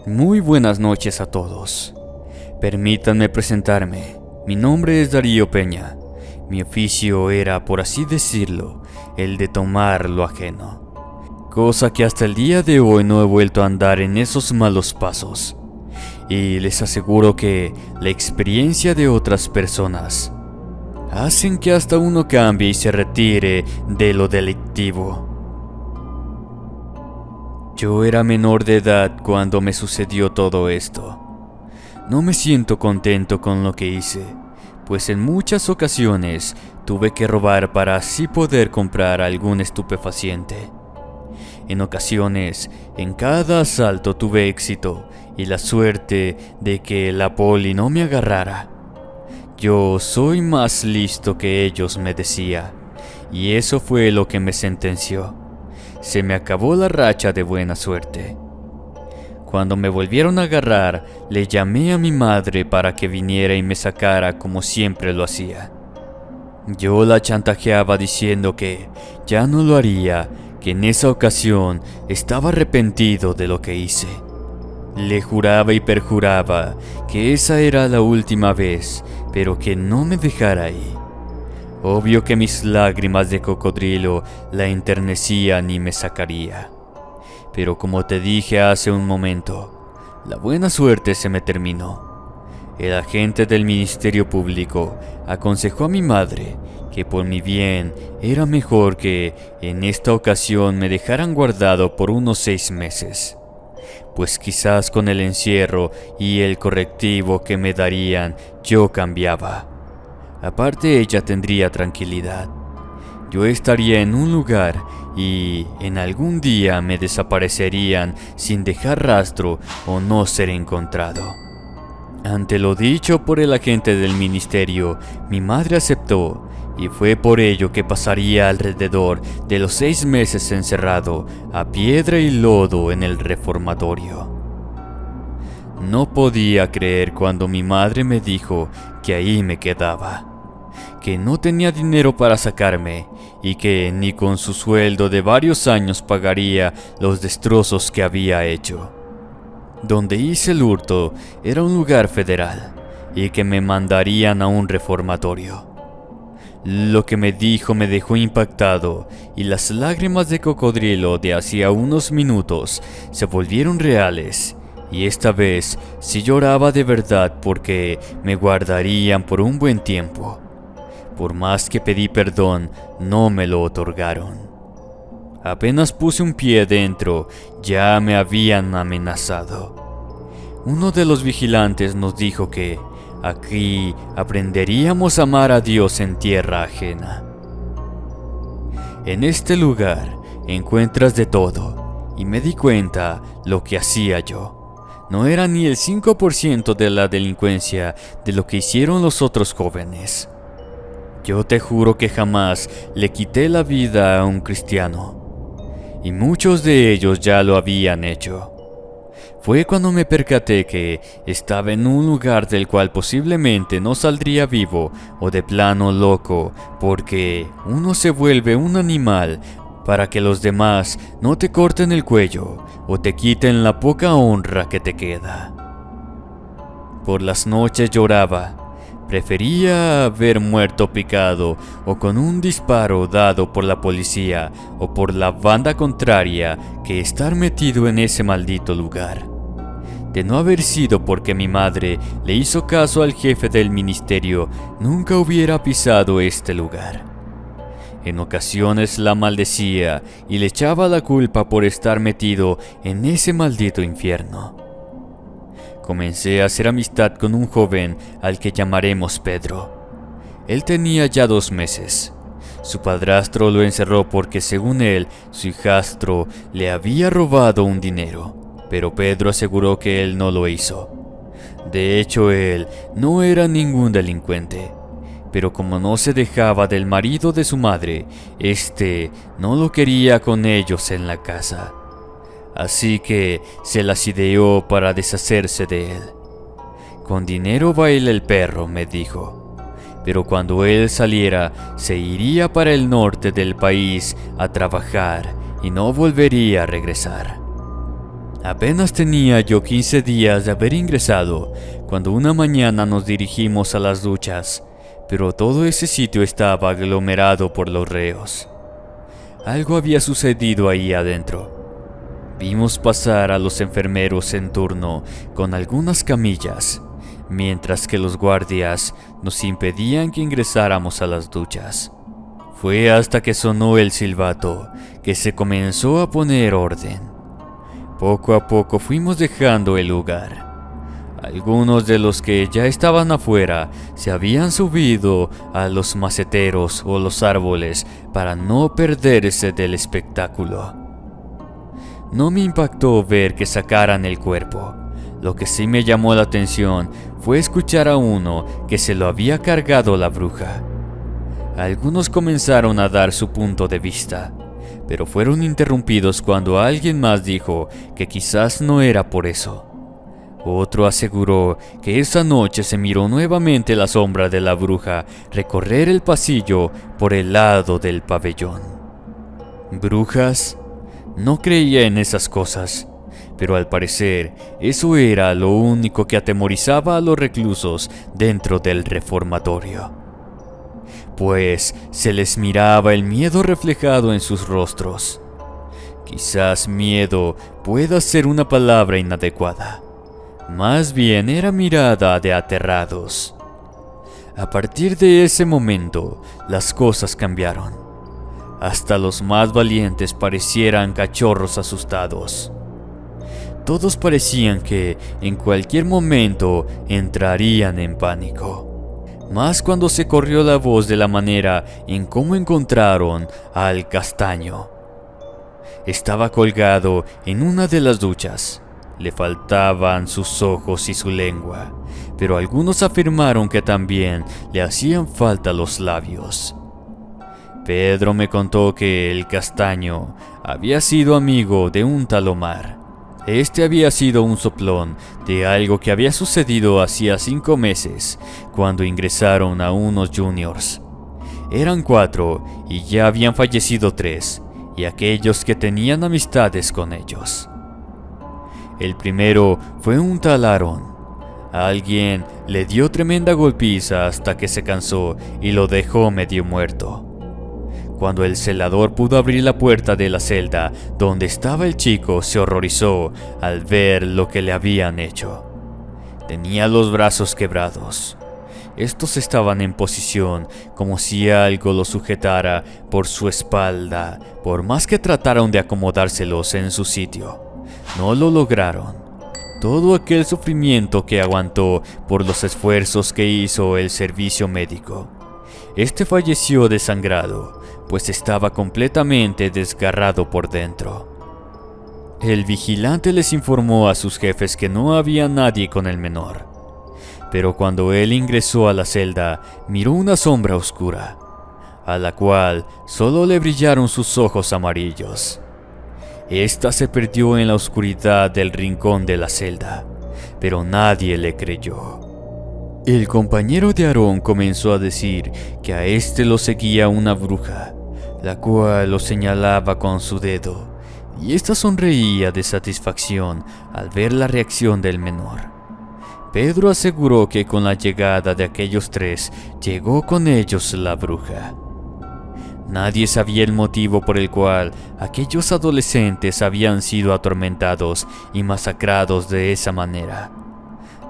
Muy buenas noches a todos. Permítanme presentarme. Mi nombre es Darío Peña. Mi oficio era, por así decirlo, el de tomar lo ajeno. Cosa que hasta el día de hoy no he vuelto a andar en esos malos pasos. Y les aseguro que la experiencia de otras personas hacen que hasta uno cambie y se retire de lo delictivo. Yo era menor de edad cuando me sucedió todo esto. No me siento contento con lo que hice, pues en muchas ocasiones tuve que robar para así poder comprar algún estupefaciente. En ocasiones, en cada asalto tuve éxito y la suerte de que la poli no me agarrara. Yo soy más listo que ellos, me decía, y eso fue lo que me sentenció. Se me acabó la racha de buena suerte. Cuando me volvieron a agarrar, le llamé a mi madre para que viniera y me sacara como siempre lo hacía. Yo la chantajeaba diciendo que ya no lo haría, que en esa ocasión estaba arrepentido de lo que hice. Le juraba y perjuraba que esa era la última vez, pero que no me dejara ahí. Obvio que mis lágrimas de cocodrilo la enternecían y me sacaría. Pero como te dije hace un momento, la buena suerte se me terminó. El agente del Ministerio Público aconsejó a mi madre que por mi bien era mejor que en esta ocasión me dejaran guardado por unos 6 meses. Pues quizás con el encierro y el correctivo que me darían yo cambiaba. Aparte ella tendría tranquilidad. Yo estaría en un lugar y en algún día me desaparecerían sin dejar rastro o no ser encontrado. Ante lo dicho por el agente del ministerio, mi madre aceptó y fue por ello que pasaría alrededor de los 6 meses encerrado a piedra y lodo en el reformatorio. No podía creer cuando mi madre me dijo que ahí me quedaba, que no tenía dinero para sacarme y que ni con su sueldo de varios años pagaría los destrozos que había hecho. Donde hice el hurto era un lugar federal y que me mandarían a un reformatorio. Lo que me dijo me dejó impactado y las lágrimas de cocodrilo de hacía unos minutos se volvieron reales. Y esta vez sí lloraba de verdad porque me guardarían por un buen tiempo. Por más que pedí perdón, no me lo otorgaron. Apenas puse un pie dentro, ya me habían amenazado. Uno de los vigilantes nos dijo que aquí aprenderíamos a amar a Dios en tierra ajena. En este lugar encuentras de todo, y me di cuenta lo que hacía yo. No era ni el 5% de la delincuencia de lo que hicieron los otros jóvenes. Yo te juro que jamás le quité la vida a un cristiano, y muchos de ellos ya lo habían hecho. Fue cuando me percaté que estaba en un lugar del cual posiblemente no saldría vivo o de plano loco, porque uno se vuelve un animal para que los demás no te corten el cuello o te quiten la poca honra que te queda. Por las noches lloraba. Prefería haber muerto picado o con un disparo dado por la policía o por la banda contraria que estar metido en ese maldito lugar. De no haber sido porque mi madre le hizo caso al jefe del ministerio, nunca hubiera pisado este lugar. En ocasiones la maldecía y le echaba la culpa por estar metido en ese maldito infierno. Comencé a hacer amistad con un joven al que llamaremos Pedro. Él tenía ya 2 meses. Su padrastro lo encerró porque, según él, su hijastro le había robado un dinero, pero Pedro aseguró que él no lo hizo. De hecho, él no era ningún delincuente, pero como no se dejaba del marido de su madre, este no lo quería con ellos en la casa. Así que se las ideó para deshacerse de él. Con dinero baila el perro, me dijo. Pero cuando él saliera, se iría para el norte del país a trabajar y no volvería a regresar. Apenas tenía yo 15 días de haber ingresado cuando una mañana nos dirigimos a las duchas, pero todo ese sitio estaba aglomerado por los reos. Algo había sucedido ahí adentro. Vimos pasar a los enfermeros en turno con algunas camillas, mientras que los guardias nos impedían que ingresáramos a las duchas. Fue hasta que sonó el silbato que se comenzó a poner orden. Poco a poco fuimos dejando el lugar. Algunos de los que ya estaban afuera se habían subido a los maceteros o los árboles para no perderse del espectáculo. No me impactó ver que sacaran el cuerpo. Lo que sí me llamó la atención fue escuchar a uno que se lo había cargado la bruja. Algunos comenzaron a dar su punto de vista, pero fueron interrumpidos cuando alguien más dijo que quizás no era por eso. Otro aseguró que esa noche se miró nuevamente la sombra de la bruja recorrer el pasillo por el lado del pabellón. ¿Brujas? No creía en esas cosas, pero al parecer eso era lo único que atemorizaba a los reclusos dentro del reformatorio, pues se les miraba el miedo reflejado en sus rostros. Quizás miedo pueda ser una palabra inadecuada. Más bien era mirada de aterrados. A partir de ese momento, las cosas cambiaron. Hasta los más valientes parecieran cachorros asustados. Todos parecían que en cualquier momento entrarían en pánico. Más cuando se corrió la voz de la manera en cómo encontraron al Castaño. Estaba colgado en una de las duchas. Le faltaban sus ojos y su lengua, pero algunos afirmaron que también le hacían falta los labios. Pedro me contó que el Castaño había sido amigo de un tal Omar. Este había sido un soplón de algo que había sucedido hacía 5 meses, cuando ingresaron a unos juniors. Eran 4 y ya habían fallecido 3, y aquellos que tenían amistades con ellos. El primero fue un tal Aarón. Alguien le dio tremenda golpiza hasta que se cansó y lo dejó medio muerto. Cuando el celador pudo abrir la puerta de la celda donde estaba el chico, se horrorizó al ver lo que le habían hecho. Tenía los brazos quebrados. Estos estaban en posición como si algo lo sujetara por su espalda. Por más que trataron de acomodárselos en su sitio, no lo lograron. Todo aquel sufrimiento que aguantó por los esfuerzos que hizo el servicio médico. Este falleció desangrado, pues estaba completamente desgarrado por dentro. El vigilante les informó a sus jefes que no había nadie con el menor. Pero cuando él ingresó a la celda, miró una sombra oscura, a la cual solo le brillaron sus ojos amarillos. Esta se perdió en la oscuridad del rincón de la celda, pero nadie le creyó. El compañero de Aarón comenzó a decir que a este lo seguía una bruja, la cual lo señalaba con su dedo, y ésta sonreía de satisfacción al ver la reacción del menor. Pedro aseguró que con la llegada de aquellos 3, llegó con ellos la bruja. Nadie sabía el motivo por el cual aquellos adolescentes habían sido atormentados y masacrados de esa manera.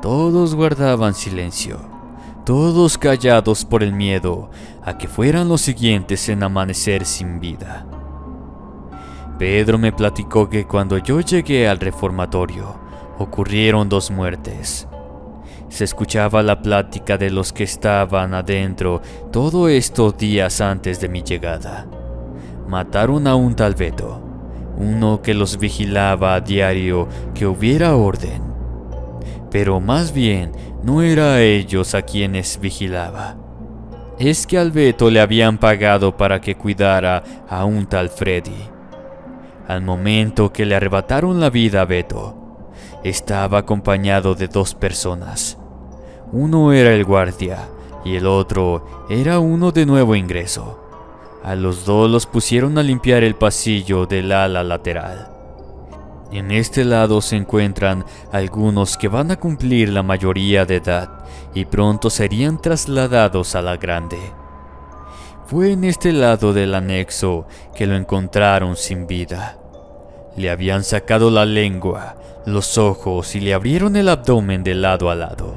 Todos guardaban silencio, todos callados por el miedo a que fueran los siguientes en amanecer sin vida. Pedro me platicó que cuando yo llegué al reformatorio, ocurrieron 2 muertes. Se escuchaba la plática de los que estaban adentro todo esto días antes de mi llegada. Mataron a un tal Beto, uno que los vigilaba a diario que hubiera orden. Pero más bien no era a ellos a quienes vigilaba. Es que al Beto le habían pagado para que cuidara a un tal Freddy. Al momento que le arrebataron la vida a Beto, estaba acompañado de 2 personas. Uno era el guardia y el otro era uno de nuevo ingreso. A los 2 los pusieron a limpiar el pasillo del ala lateral. En este lado se encuentran algunos que van a cumplir la mayoría de edad y pronto serían trasladados a la grande. Fue en este lado del anexo que lo encontraron sin vida. Le habían sacado la lengua, los ojos y le abrieron el abdomen de lado a lado.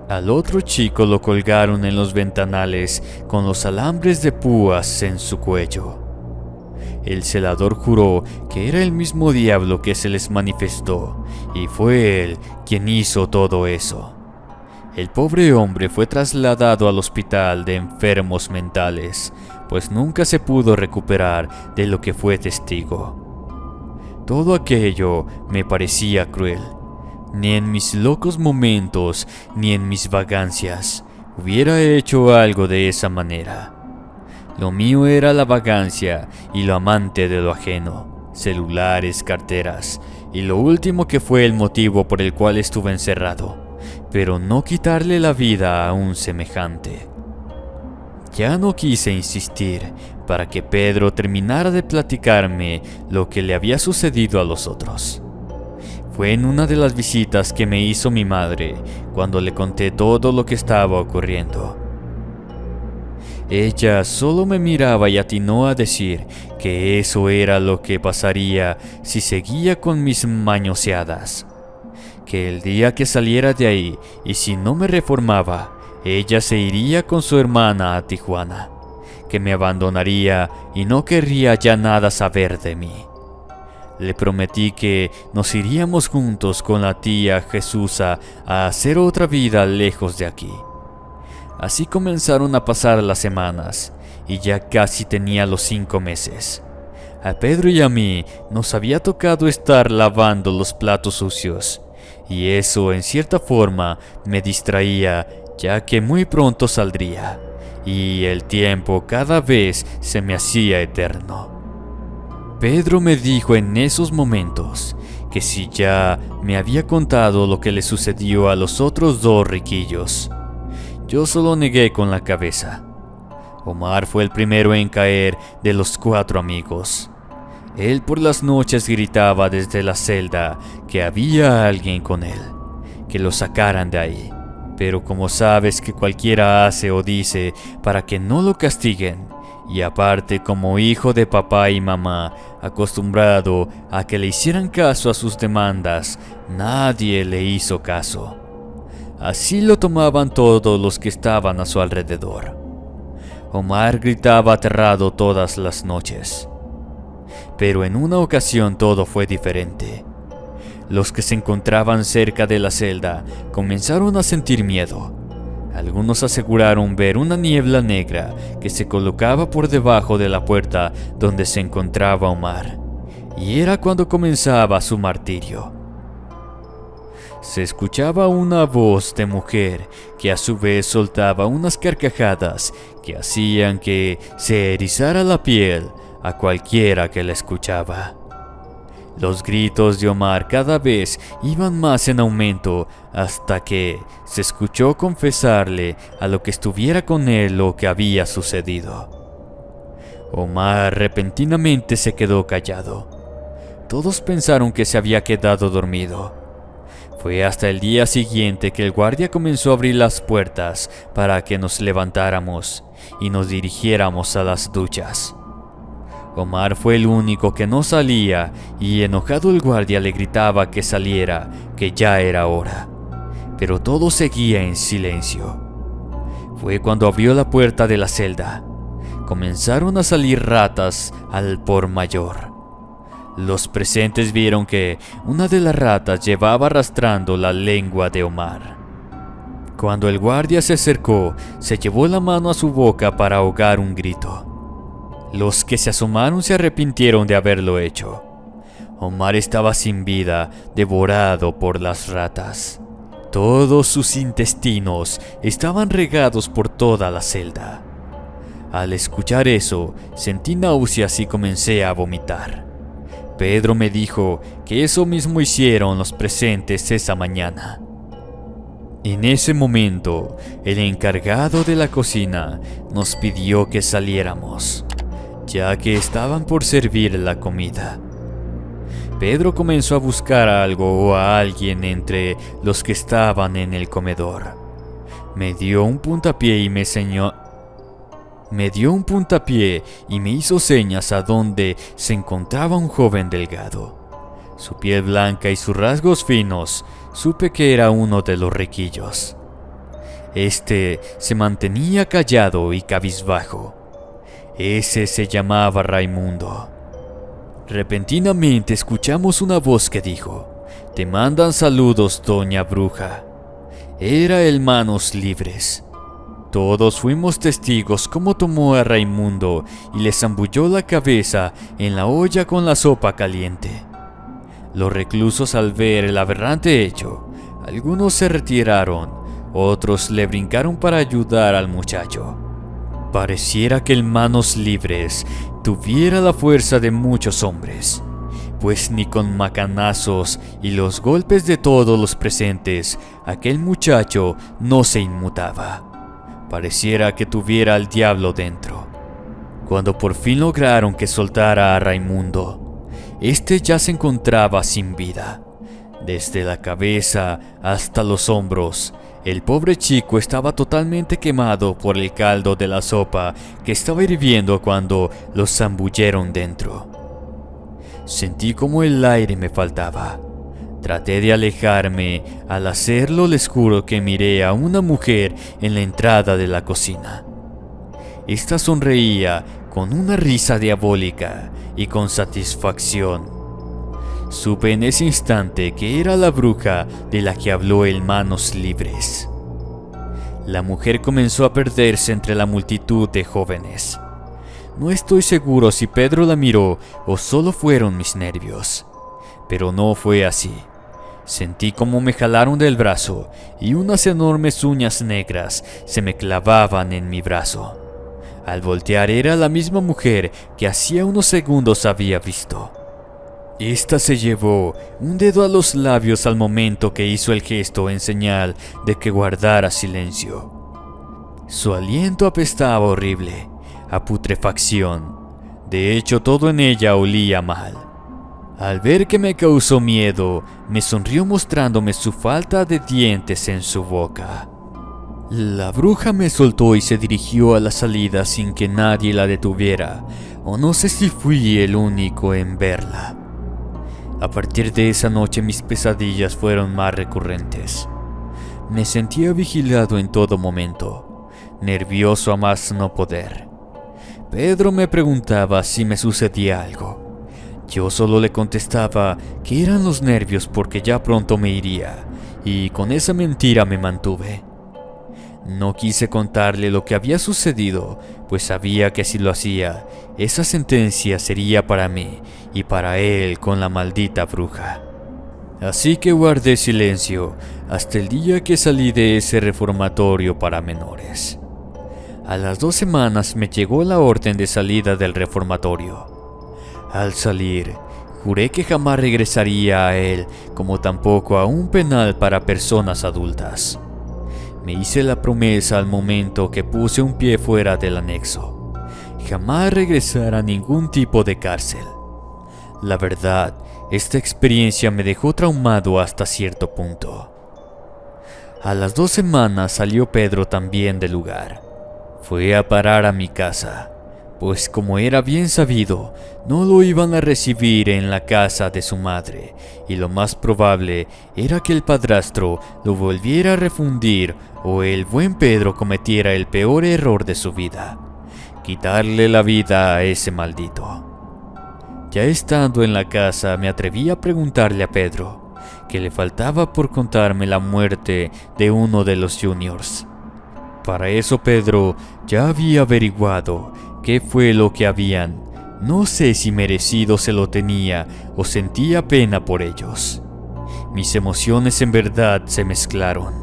Al otro chico lo colgaron en los ventanales con los alambres de púas en su cuello. El celador juró que era el mismo diablo que se les manifestó, y fue él quien hizo todo eso. El pobre hombre fue trasladado al hospital de enfermos mentales, pues nunca se pudo recuperar de lo que fue testigo. Todo aquello me parecía cruel. Ni en mis locos momentos, ni en mis vagancias, hubiera hecho algo de esa manera. Lo mío era la vagancia y lo amante de lo ajeno, celulares, carteras, y lo último que fue el motivo por el cual estuve encerrado, pero no quitarle la vida a un semejante. Ya no quise insistir para que Pedro terminara de platicarme lo que le había sucedido a los otros. Fue en una de las visitas que me hizo mi madre cuando le conté todo lo que estaba ocurriendo. Ella solo me miraba y atinó a decir que eso era lo que pasaría si seguía con mis mañoseadas. Que el día que saliera de ahí y si no me reformaba, ella se iría con su hermana a Tijuana. Que me abandonaría y no querría ya nada saber de mí. Le prometí que nos iríamos juntos con la tía Jesusa a hacer otra vida lejos de aquí. Así comenzaron a pasar las semanas, y ya casi tenía los 5 meses. A Pedro y a mí nos había tocado estar lavando los platos sucios, y eso en cierta forma me distraía, ya que muy pronto saldría, y el tiempo cada vez se me hacía eterno. Pedro me dijo en esos momentos que si ya me había contado lo que le sucedió a los otros 2 riquillos. Yo solo negué con la cabeza. Omar fue el primero en caer de los 4 amigos. Él por las noches gritaba desde la celda que había alguien con él, que lo sacaran de ahí. Pero como sabes que cualquiera hace o dice para que no lo castiguen, y aparte como hijo de papá y mamá, acostumbrado a que le hicieran caso a sus demandas, nadie le hizo caso. Así lo tomaban todos los que estaban a su alrededor. Omar gritaba aterrado todas las noches. Pero en una ocasión todo fue diferente. Los que se encontraban cerca de la celda comenzaron a sentir miedo. Algunos aseguraron ver una niebla negra que se colocaba por debajo de la puerta donde se encontraba Omar, y era cuando comenzaba su martirio. Se escuchaba una voz de mujer que a su vez soltaba unas carcajadas que hacían que se erizara la piel a cualquiera que la escuchaba. Los gritos de Omar cada vez iban más en aumento hasta que se escuchó confesarle a lo que estuviera con él lo que había sucedido. Omar repentinamente se quedó callado. Todos pensaron que se había quedado dormido. Fue hasta el día siguiente que el guardia comenzó a abrir las puertas para que nos levantáramos y nos dirigiéramos a las duchas. Omar fue el único que no salía y enojado el guardia le gritaba que saliera, que ya era hora. Pero todo seguía en silencio. Fue cuando abrió la puerta de la celda. Comenzaron a salir ratas al por mayor. Los presentes vieron que una de las ratas llevaba arrastrando la lengua de Omar. Cuando el guardia se acercó, se llevó la mano a su boca para ahogar un grito. Los que se asomaron se arrepintieron de haberlo hecho. Omar estaba sin vida, devorado por las ratas. Todos sus intestinos estaban regados por toda la celda. Al escuchar eso, sentí náuseas y comencé a vomitar. Pedro me dijo que eso mismo hicieron los presentes esa mañana. En ese momento, el encargado de la cocina nos pidió que saliéramos, ya que estaban por servir la comida. Pedro comenzó a buscar algo o a alguien entre los que estaban en el comedor. Me dio un puntapié y me hizo señas a donde se encontraba un joven delgado. Su piel blanca y sus rasgos finos, supe que era uno de los riquillos. Este se mantenía callado y cabizbajo. Ese se llamaba Raimundo. Repentinamente escuchamos una voz que dijo: «Te mandan saludos, doña bruja». Era el Manos Libres. Todos fuimos testigos cómo tomó a Raimundo y le zambulló la cabeza en la olla con la sopa caliente. Los reclusos, al ver el aberrante hecho, algunos se retiraron, otros le brincaron para ayudar al muchacho. Pareciera que el Manos Libres tuviera la fuerza de muchos hombres, pues ni con macanazos y los golpes de todos los presentes, aquel muchacho no se inmutaba. Pareciera que tuviera al diablo dentro. Cuando por fin lograron que soltara a Raimundo, este ya se encontraba sin vida. Desde la cabeza hasta los hombros, el pobre chico estaba totalmente quemado por el caldo de la sopa que estaba hirviendo cuando lo zambulleron dentro. Sentí como el aire me faltaba. Traté de alejarme. Al hacerlo, les juro que miré a una mujer en la entrada de la cocina. Esta sonreía con una risa diabólica y con satisfacción. Supe en ese instante que era la bruja de la que habló el Manos Libres. La mujer comenzó a perderse entre la multitud de jóvenes. No estoy seguro si Pedro la miró o solo fueron mis nervios, pero no fue así. Sentí como me jalaron del brazo y unas enormes uñas negras se me clavaban en mi brazo. Al voltear era la misma mujer que hacía unos segundos había visto. Esta se llevó un dedo a los labios al momento que hizo el gesto en señal de que guardara silencio. Su aliento apestaba horrible, a putrefacción. De hecho, todo en ella olía mal. Al ver que me causó miedo, me sonrió mostrándome su falta de dientes en su boca. La bruja me soltó y se dirigió a la salida sin que nadie la detuviera, o no sé si fui el único en verla. A partir de esa noche mis pesadillas fueron más recurrentes. Me sentía vigilado en todo momento, nervioso a más no poder. Pedro me preguntaba si me sucedía algo. Yo solo le contestaba que eran los nervios porque ya pronto me iría, y con esa mentira me mantuve. No quise contarle lo que había sucedido, pues sabía que si lo hacía, esa sentencia sería para mí y para él con la maldita bruja. Así que guardé silencio hasta el día que salí de ese reformatorio para menores. A las 2 semanas me llegó la orden de salida del reformatorio. Al salir, juré que jamás regresaría a él, como tampoco a un penal para personas adultas. Me hice la promesa al momento que puse un pie fuera del anexo: jamás regresar a ningún tipo de cárcel. La verdad, esta experiencia me dejó traumado hasta cierto punto. A las 2 semanas salió Pedro también del lugar. Fue a parar a mi casa, pues como era bien sabido, no lo iban a recibir en la casa de su madre, y lo más probable era que el padrastro lo volviera a refundir o el buen Pedro cometiera el peor error de su vida: quitarle la vida a ese maldito. Ya estando en la casa me atreví a preguntarle a Pedro qué le faltaba por contarme la muerte de uno de los juniors. Para eso Pedro ya había averiguado qué fue lo que habían. No sé si merecido se lo tenía o sentía pena por ellos. Mis emociones en verdad se mezclaron.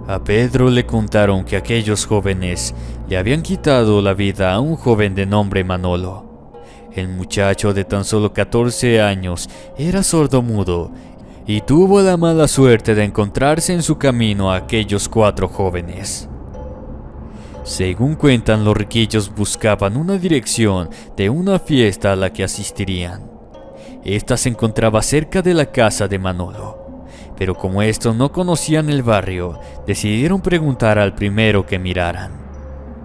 A Pedro le contaron que aquellos jóvenes le habían quitado la vida a un joven de nombre Manolo. El muchacho de tan solo 14 años era sordomudo y tuvo la mala suerte de encontrarse en su camino a aquellos 4 jóvenes. Según cuentan, los riquillos buscaban una dirección de una fiesta a la que asistirían. Esta se encontraba cerca de la casa de Manolo, pero como estos no conocían el barrio, decidieron preguntar al primero que miraran.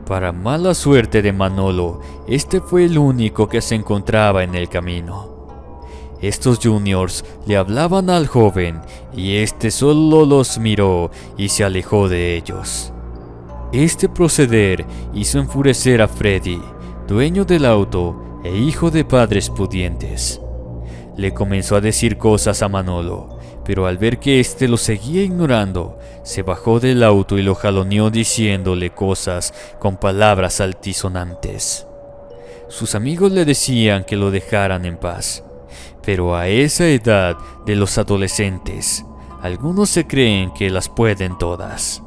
Para mala suerte de Manolo, este fue el único que se encontraba en el camino. Estos juniors le hablaban al joven y este solo los miró y se alejó de ellos. Este proceder hizo enfurecer a Freddy, dueño del auto e hijo de padres pudientes. Le comenzó a decir cosas a Manolo, pero al ver que éste lo seguía ignorando, se bajó del auto y lo jaloneó diciéndole cosas con palabras altisonantes. Sus amigos le decían que lo dejaran en paz, pero a esa edad de los adolescentes, algunos se creen que las pueden todas.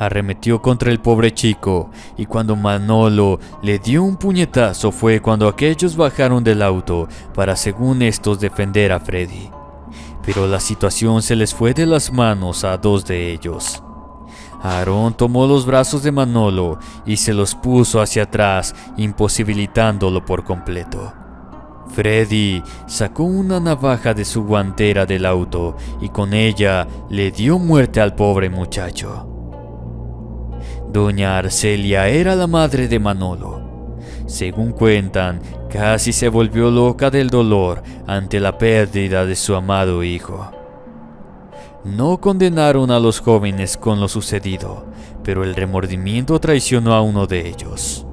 Arremetió contra el pobre chico y cuando Manolo le dio un puñetazo fue cuando aquellos bajaron del auto para, según estos, defender a Freddy. Pero la situación se les fue de las manos a dos de ellos. Aarón tomó los brazos de Manolo y se los puso hacia atrás, imposibilitándolo por completo. Freddy sacó una navaja de su guantera del auto y con ella le dio muerte al pobre muchacho. Doña Arcelia era la madre de Manolo. Según cuentan, casi se volvió loca del dolor ante la pérdida de su amado hijo. No condenaron a los jóvenes con lo sucedido, pero el remordimiento traicionó a uno de ellos.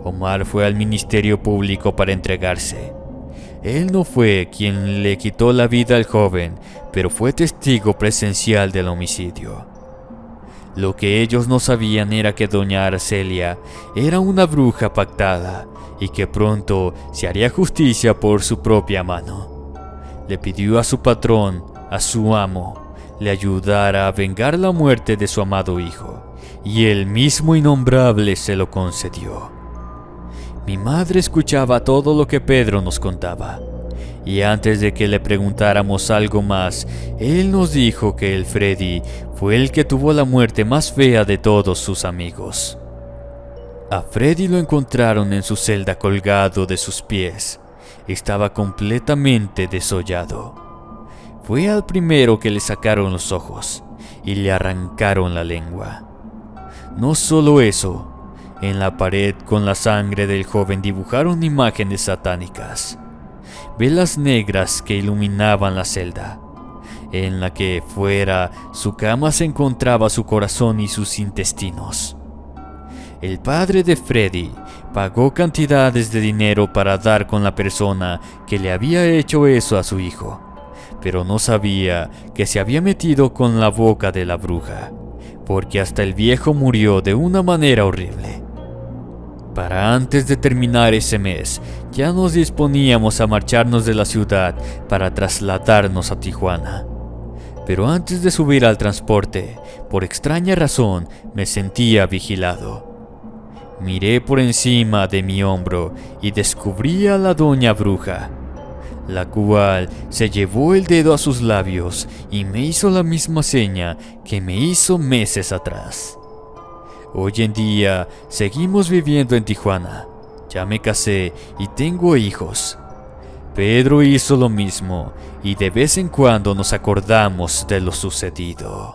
Omar fue al Ministerio Público para entregarse. Él no fue quien le quitó la vida al joven, pero fue testigo presencial del homicidio. Lo que ellos no sabían era que doña Arcelia era una bruja pactada y que pronto se haría justicia por su propia mano. Le pidió a su patrón, a su amo, le ayudara a vengar la muerte de su amado hijo, y el mismo innombrable se lo concedió. Mi madre escuchaba todo lo que Pedro nos contaba, y antes de que le preguntáramos algo más, él nos dijo que el Freddy fue el que tuvo la muerte más fea de todos sus amigos. A Freddy lo encontraron en su celda colgado de sus pies. Estaba completamente desollado. Fue al primero que le sacaron los ojos y le arrancaron la lengua. No solo eso, en la pared con la sangre del joven dibujaron imágenes satánicas, velas negras que iluminaban la celda. En la que fuera su cama se encontraba su corazón y sus intestinos. El padre de Freddy pagó cantidades de dinero para dar con la persona que le había hecho eso a su hijo, pero no sabía que se había metido con la boca de la bruja, porque hasta el viejo murió de una manera horrible. Para antes de terminar ese mes, ya nos disponíamos a marcharnos de la ciudad para trasladarnos a Tijuana. Pero antes de subir al transporte, por extraña razón, me sentía vigilado. Miré por encima de mi hombro y descubrí a la doña bruja, la cual se llevó el dedo a sus labios y me hizo la misma seña que me hizo meses atrás. Hoy en día seguimos viviendo en Tijuana. Ya me casé y tengo hijos. Pedro hizo lo mismo y de vez en cuando nos acordamos de lo sucedido.